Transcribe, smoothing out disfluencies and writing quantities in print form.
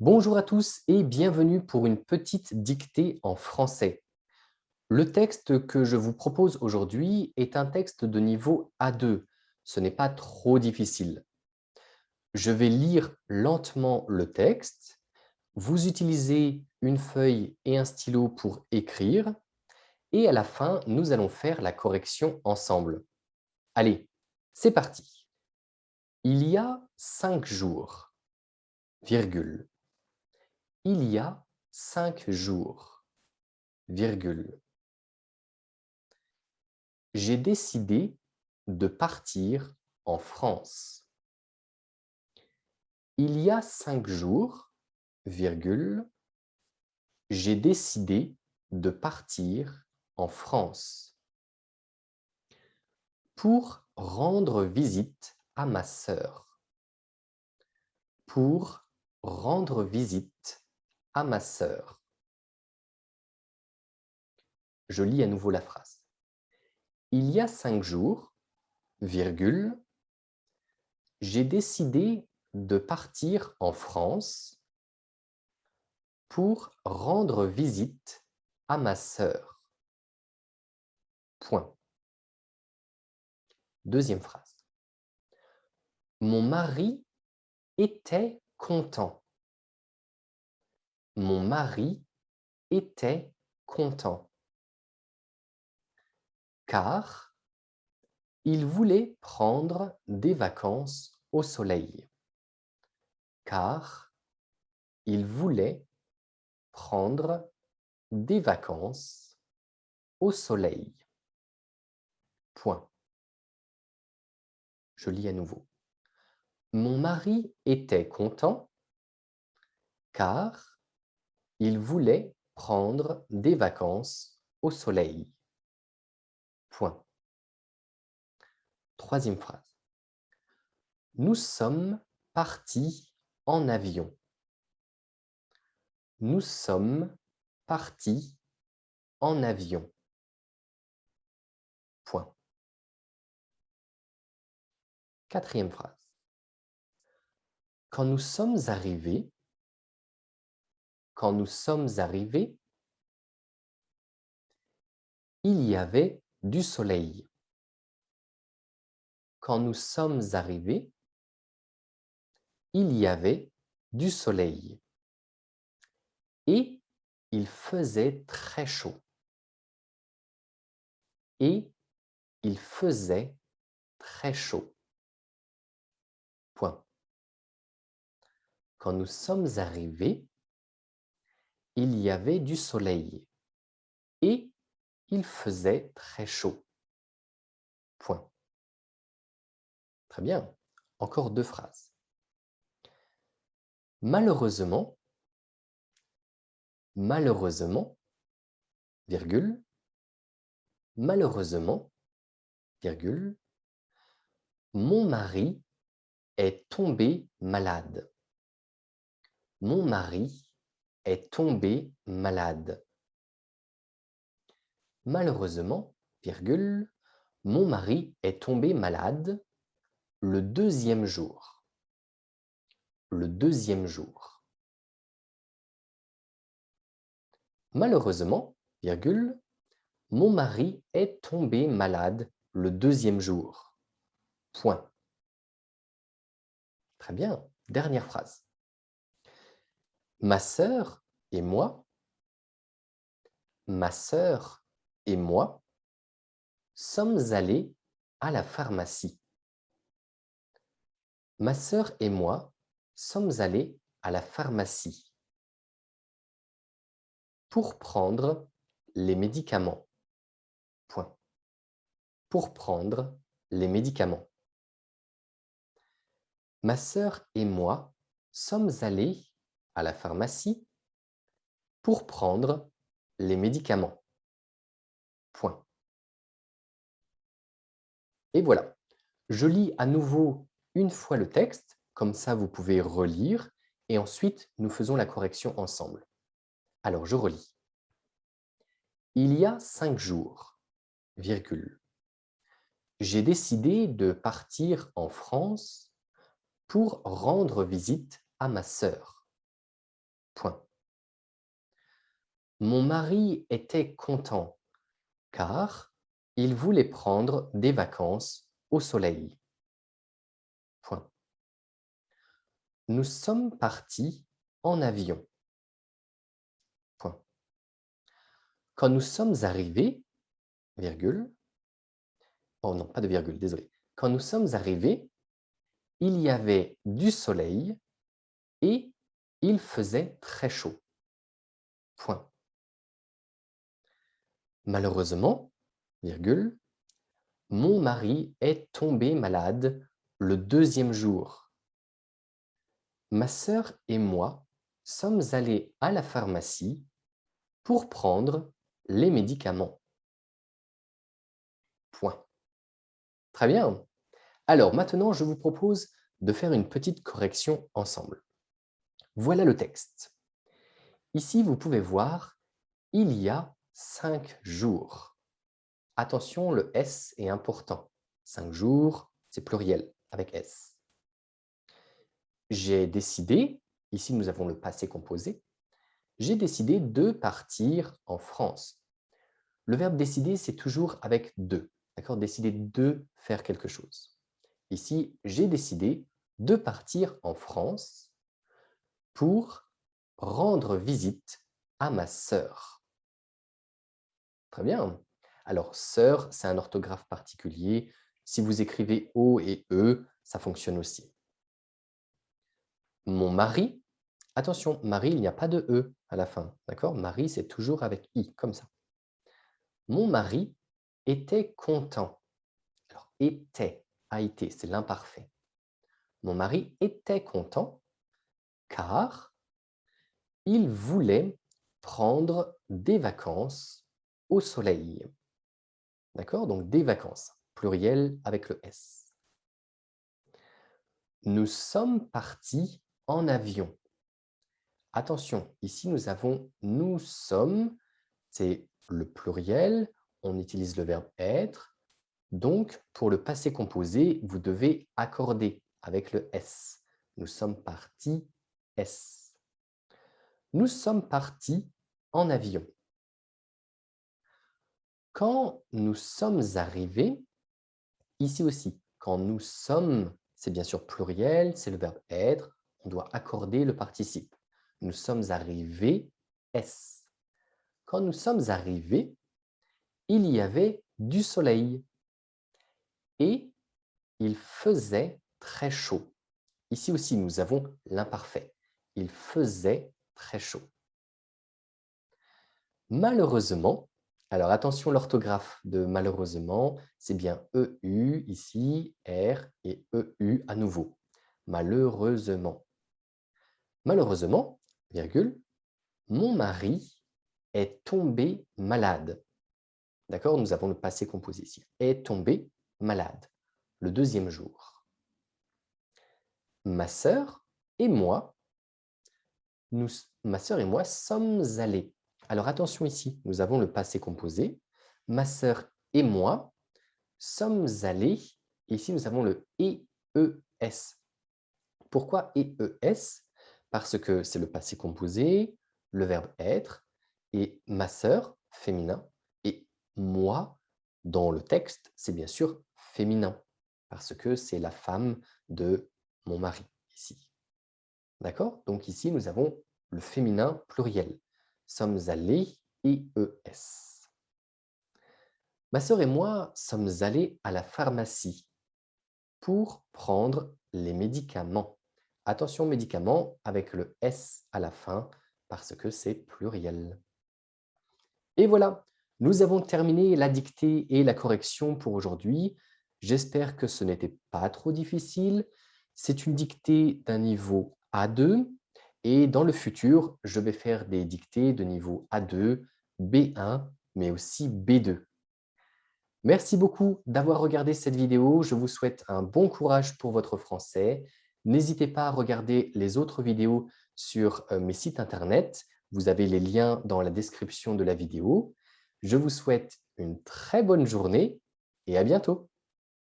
Bonjour à tous et bienvenue pour une petite dictée en français. Le texte que je vous propose aujourd'hui est un texte de niveau A2. Ce n'est pas trop difficile. Je vais lire lentement le texte. Vous utilisez une feuille et un stylo pour écrire. Et à la fin, nous allons faire la correction ensemble. Allez, c'est parti. Il y a 5 jours, virgule. Il y a 5 jours, virgule. J'ai décidé de partir en France. Il y a 5 jours, virgule, j'ai décidé de partir en France pour rendre visite à ma sœur. Pour rendre visite à ma sœur. Je lis à nouveau la phrase. Il y a 5 jours, virgule, j'ai décidé de partir en France pour rendre visite à ma sœur. Point. Deuxième phrase. Mon mari était content. Mon mari était content. Car il voulait prendre des vacances au soleil. Car il voulait prendre des vacances au soleil. Point. Je lis à nouveau. Mon mari était content car il voulait prendre des vacances au soleil. Point. Troisième phrase. Nous sommes partis en avion. Nous sommes partis en avion. Point. Quatrième phrase. Quand nous sommes arrivés, il y avait du soleil. Quand nous sommes arrivés, il y avait du soleil. Et il faisait très chaud. Et il faisait très chaud. Point. Quand nous sommes arrivés, il y avait du soleil. Et il faisait très chaud. Point. Très bien. Encore deux phrases. Malheureusement, virgule, malheureusement, virgule, mon mari est tombé malade. Mon mari est tombé malade. Malheureusement, virgule, mon mari est tombé malade le deuxième jour. Le deuxième jour. Malheureusement, virgule, mon mari est tombé malade le deuxième jour. Point. Très bien. Dernière phrase. Ma sœur et moi, sommes allés à la pharmacie. Ma sœur et moi sommes allés à la pharmacie pour prendre les médicaments. Point. Pour prendre les médicaments. Ma sœur et moi sommes allés à la pharmacie pour prendre les médicaments. Point. Et voilà. Je lis à nouveau une fois le texte, comme ça vous pouvez relire, et ensuite nous faisons la correction ensemble. Alors je relis. Il y a 5 jours, virgule. J'ai décidé de partir en France pour rendre visite à ma sœur. Point. Mon mari était content car il voulait prendre des vacances au soleil. Point. Nous sommes partis en avion. Point. Quand nous sommes arrivés, virgule, oh non, pas de virgule, désolé. Quand nous sommes arrivés, il y avait du soleil et il faisait très chaud. Point. Malheureusement, virgule, mon mari est tombé malade le deuxième jour. Ma sœur et moi sommes allés à la pharmacie pour prendre les médicaments. Point. Très bien. Alors maintenant, je vous propose de faire une petite correction ensemble. Voilà le texte. Ici, vous pouvez voir, il y a 5 jours. Attention, le S est important. 5 jours, c'est pluriel avec S. J'ai décidé, ici nous avons le passé composé, j'ai décidé de partir en France. Le verbe décider, c'est toujours avec de. D'accord? Décider de faire quelque chose. Ici, j'ai décidé de partir en France pour rendre visite à ma sœur. Très bien. Alors, sœur, c'est un orthographe particulier. Si vous écrivez O et E, ça fonctionne aussi. Mon mari, attention, mari, il n'y a pas de E à la fin. D'accord? Mari, c'est toujours avec I, comme ça. Mon mari était content. Alors, était, a été, c'est l'imparfait. Mon mari était content car il voulait prendre des vacances au soleil. D'accord? Donc, des vacances, pluriel avec le S. Nous sommes partis en avion. Attention, ici nous avons « nous sommes », c'est le pluriel, on utilise le verbe être. Donc, pour le passé composé, vous devez accorder avec le S. Nous sommes partis, S. Nous sommes partis en avion. Quand nous sommes arrivés, ici aussi, quand nous sommes, c'est bien sûr pluriel, c'est le verbe être, on doit accorder le participe. Nous sommes arrivés, S. Quand nous sommes arrivés, il y avait du soleil et il faisait très chaud. Ici aussi, nous avons l'imparfait. Il faisait très chaud. Malheureusement, alors attention l'orthographe de malheureusement, c'est bien EU ici, R et EU à nouveau. Malheureusement. Malheureusement, virgule, mon mari est tombé malade. D'accord? Nous avons le passé composé ici. Est tombé malade le deuxième jour. Ma sœur et moi, ma sœur et moi sommes allés. Alors attention ici, nous avons le passé composé. Ma sœur et moi sommes allés. Ici, nous avons le EES. Pourquoi EES? Parce que c'est le passé composé, le verbe être, et ma sœur, féminin, et moi, dans le texte, c'est bien sûr féminin, parce que c'est la femme de mon mari, ici. D'accord? Donc ici, nous avons le féminin pluriel. Sommes allés, EES. Ma sœur et moi sommes allés à la pharmacie pour prendre les médicaments. Attention, médicaments avec le S à la fin parce que c'est pluriel. Et voilà, nous avons terminé la dictée et la correction pour aujourd'hui. J'espère que ce n'était pas trop difficile. C'est une dictée d'un niveau A2 et dans le futur, je vais faire des dictées de niveau A2, B1, mais aussi B2. Merci beaucoup d'avoir regardé cette vidéo. Je vous souhaite un bon courage pour votre français. N'hésitez pas à regarder les autres vidéos sur mes sites internet. Vous avez les liens dans la description de la vidéo. Je vous souhaite une très bonne journée et à bientôt.